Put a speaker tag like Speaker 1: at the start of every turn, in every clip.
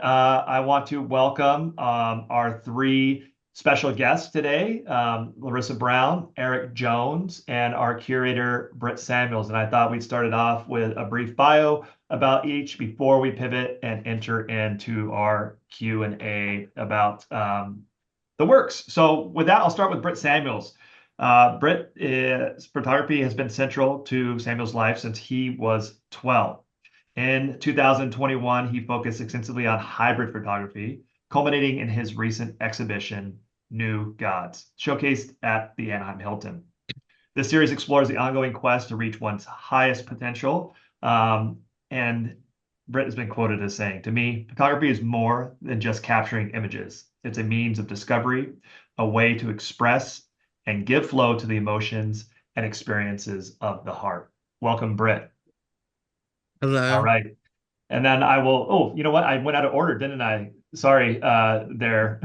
Speaker 1: that, I want to welcome our three special guests today, Larissa Brown, Eric Jones, and our curator, Britt Samuels. And I thought we'd start it off with a brief bio about each before we pivot and enter into our Q&A about the works. So with that, I'll start with Britt Samuels. Britt's photography has been central to Samuel's life since he was 12. In 2021, he focused extensively on hybrid photography, culminating in his recent exhibition, New Gods, showcased at the Anaheim Hilton. This series explores the ongoing quest to reach one's highest potential. And Britt has been quoted as saying, "To me, photography is more than just capturing images. It's a means of discovery, a way to express and give flow to the emotions and experiences of the heart." Welcome, Britt. All
Speaker 2: Hello.
Speaker 1: right. And then I will, oh, you know what? I went out of order, didn't I? Sorry, there,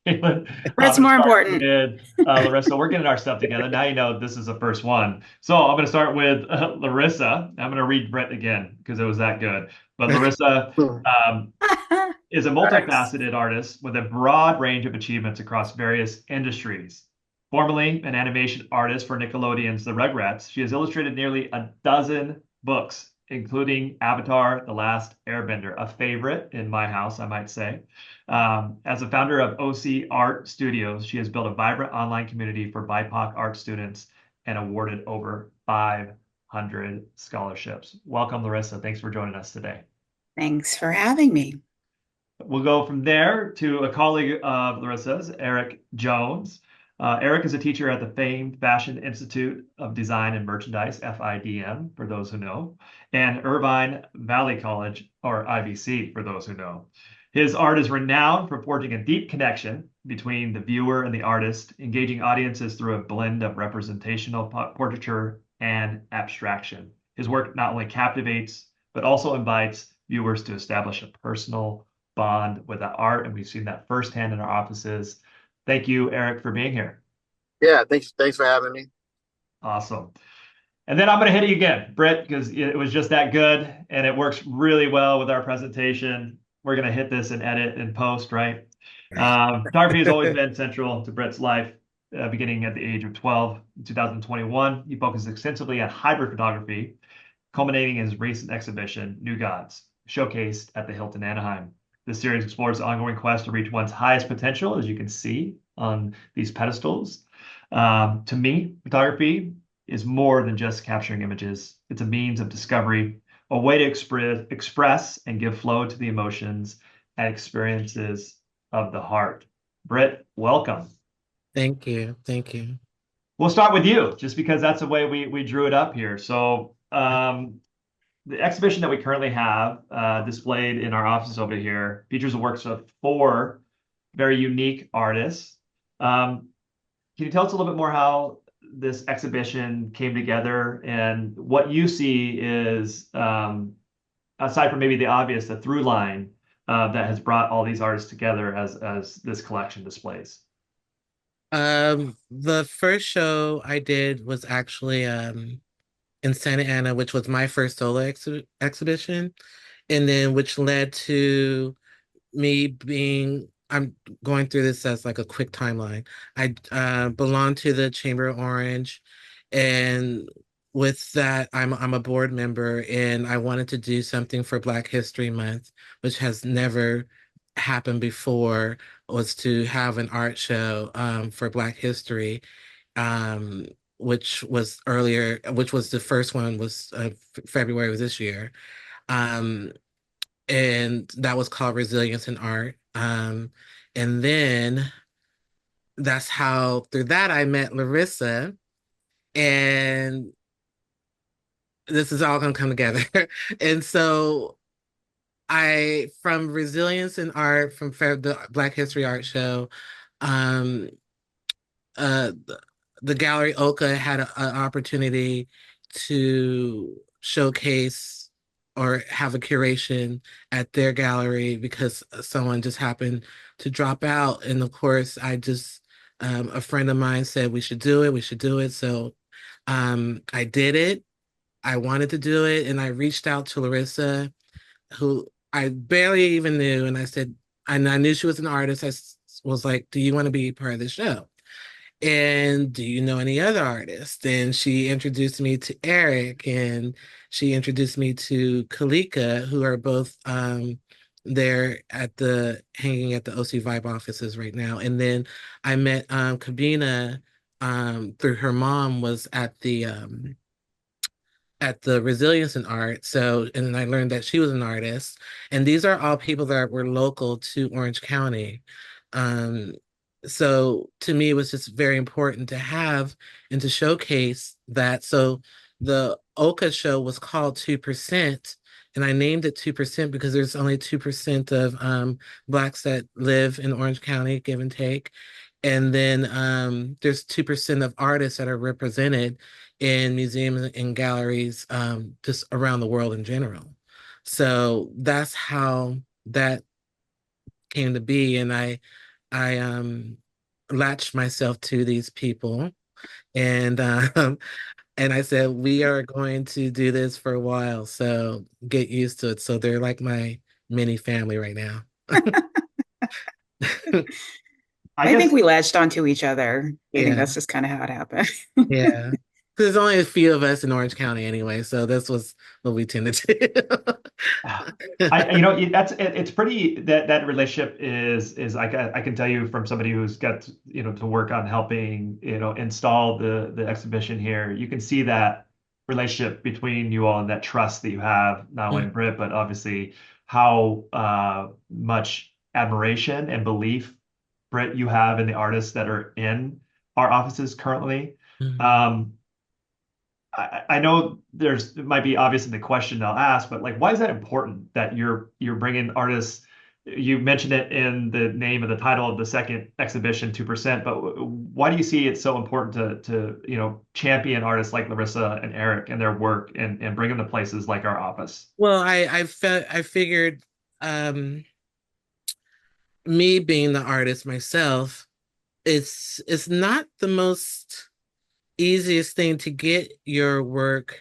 Speaker 1: Caitlin. I'm
Speaker 3: That's
Speaker 1: going to
Speaker 3: more
Speaker 1: start
Speaker 3: important.
Speaker 1: with Larissa. We're getting our stuff together. Now you know this is the first one. So I'm going to start with Larissa. I'm going to read Brett again because it was that good. But Larissa um, is a
Speaker 3: Works.
Speaker 1: multifaceted artist with a broad range of achievements across various industries. Formerly an animation artist for Nickelodeon's The Rugrats, she has illustrated nearly a dozen books, including Avatar: The Last Airbender, a favorite in my house, I might say. As a founder of OC Art Studios, she has built a vibrant online community for BIPOC art students and awarded over 500 scholarships. Welcome, Larissa. Thanks for joining us today.
Speaker 3: Thanks for having me.
Speaker 1: We'll go from there to a colleague of Larissa's, Eric Jones. Eric is a teacher at the famed Fashion Institute of Design and Merchandise, FIDM, for those who know, and Irvine Valley College, or IVC, for those who know. His art is renowned for forging a deep connection between the viewer and the artist, engaging audiences through a blend of representational portraiture and abstraction. His work not only captivates, but also invites viewers to establish a personal bond with the art, and we've seen that firsthand in our offices. Thank you, Eric, for being here.
Speaker 4: Yeah, thanks for having me.
Speaker 1: Awesome. And then I'm going to hit you again, Britt, because it was just that good and it works really well with our presentation. We're going to hit this and edit and post, right? Photography has always been central to Britt's life, beginning at the age of 12 in 2021. He focused extensively on hybrid photography, culminating in his recent exhibition, New Gods, showcased at the Hilton Anaheim. This series explores the ongoing quest to reach one's highest potential, as you can see on these pedestals. To me, photography is more than just capturing images. It's a means of discovery, a way to express and give flow to the emotions and experiences of the heart. Britt, welcome.
Speaker 2: Thank you. Thank you.
Speaker 1: We'll start with you, just because that's the way we drew it up here. So the exhibition that we currently have displayed in our office over here features the works of four very unique artists. Can you tell us a little bit more how this exhibition came together and what you see is, aside from maybe the obvious, the through line that has brought all these artists together as this collection displays?
Speaker 2: The first show I did was actually in Santa Ana, which was my first solo exhibition, and then which led to me being I'm going through this as like a quick timeline. I belong to the Chamber of Orange, and with that, I'm a board member, and I wanted to do something for Black History Month, which has never happened before, was to have an art show for Black History, um, which was the first one was February of this year. Um, and that was called Resilience in Art. And then that's how through that I met Larissa, and this is all gonna come together. And so I from Resilience in Art from the Black History Art Show, um, the Gallery Oka had an opportunity to showcase or have a curation at their gallery because someone just happened to drop out. And of course, a friend of mine said we should do it, we should do it. So I did it. I wanted to do it, and I reached out to Larissa, who I barely even knew, and I said, and I knew she was an artist. Was like, "Do you want to be part of the show? And do you know any other artists?" And she introduced me to Eric, and she introduced me to Kalika, who are both they're at the hanging at the OCVibe offices right now. And then I met Kabina through her mom was at the Resilience in Art. So, and I learned that she was an artist. And these are all people that were local to Orange County. Um, so to me, it was just very important to have and to showcase that. So the OCA show was called 2%. And I named it 2% because there's only 2% of Blacks that live in Orange County, give and take. And then there's 2% of artists that are represented in museums and galleries just around the world in general. So that's how that came to be. And I latched myself to these people and and I said, we are going to do this for a while. So get used to it. So they're like my mini family right now.
Speaker 1: I
Speaker 3: I think
Speaker 1: guess
Speaker 3: we latched onto each other. I think
Speaker 2: Yeah.
Speaker 3: that's just kind of how it happened.
Speaker 2: Yeah. There's only a few of us in Orange County anyway, so this was what we tended to
Speaker 1: I,
Speaker 2: do.
Speaker 1: it's pretty that relationship is I can tell you from somebody who's got to work on helping install the exhibition here. You can see that relationship between you all and that trust that you have not only in Brit but obviously how much admiration and belief Brit you have in the artists that are in our offices currently.
Speaker 2: Mhm.
Speaker 1: Um, I know it might be obvious in the question I'll ask, but like, why is that important that you're bringing artists? You mentioned it in the name of the title of the second exhibition, 2%. But why do you see it so important to champion artists like Larissa and Eric and their work and bring them to places like our office?
Speaker 2: Well, I figured um me being the artist myself, it's not the most easiest thing to get your work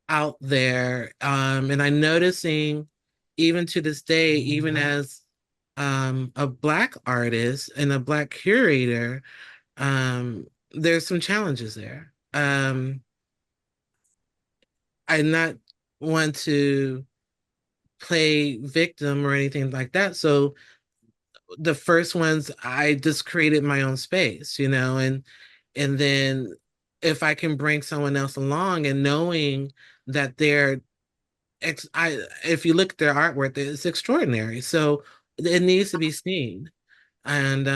Speaker 2: out there. And I'm noticing even to this day, even as a Black artist and a Black curator, there's some challenges there. I not want to play victim or anything like that. So the first ones, I just created my own space, and then if I can bring someone else along and knowing that if you look at their artwork, it's extraordinary. So it needs to be seen, and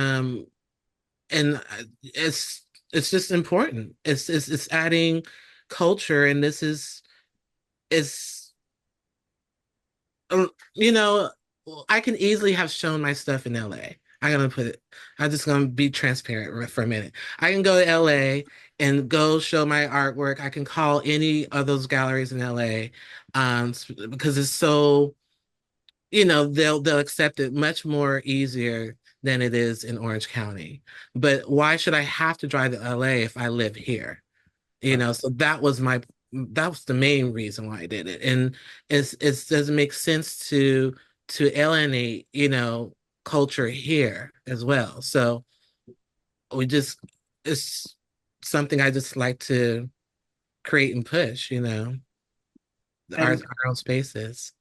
Speaker 2: it's just important. It's adding culture, and this is it's you know I can easily have shown my stuff in LA. I'm just gonna be transparent for a minute. I can go to LA and go show my artwork. I can call any of those galleries in LA, because it's so, they'll accept it much more easier than it is in Orange County. But why should I have to drive to LA if I live here? So that was the main reason why I did it. And it doesn't make sense to alienate, culture here as well. So we just it's something I just like to create and push, our
Speaker 1: And
Speaker 2: our own spaces.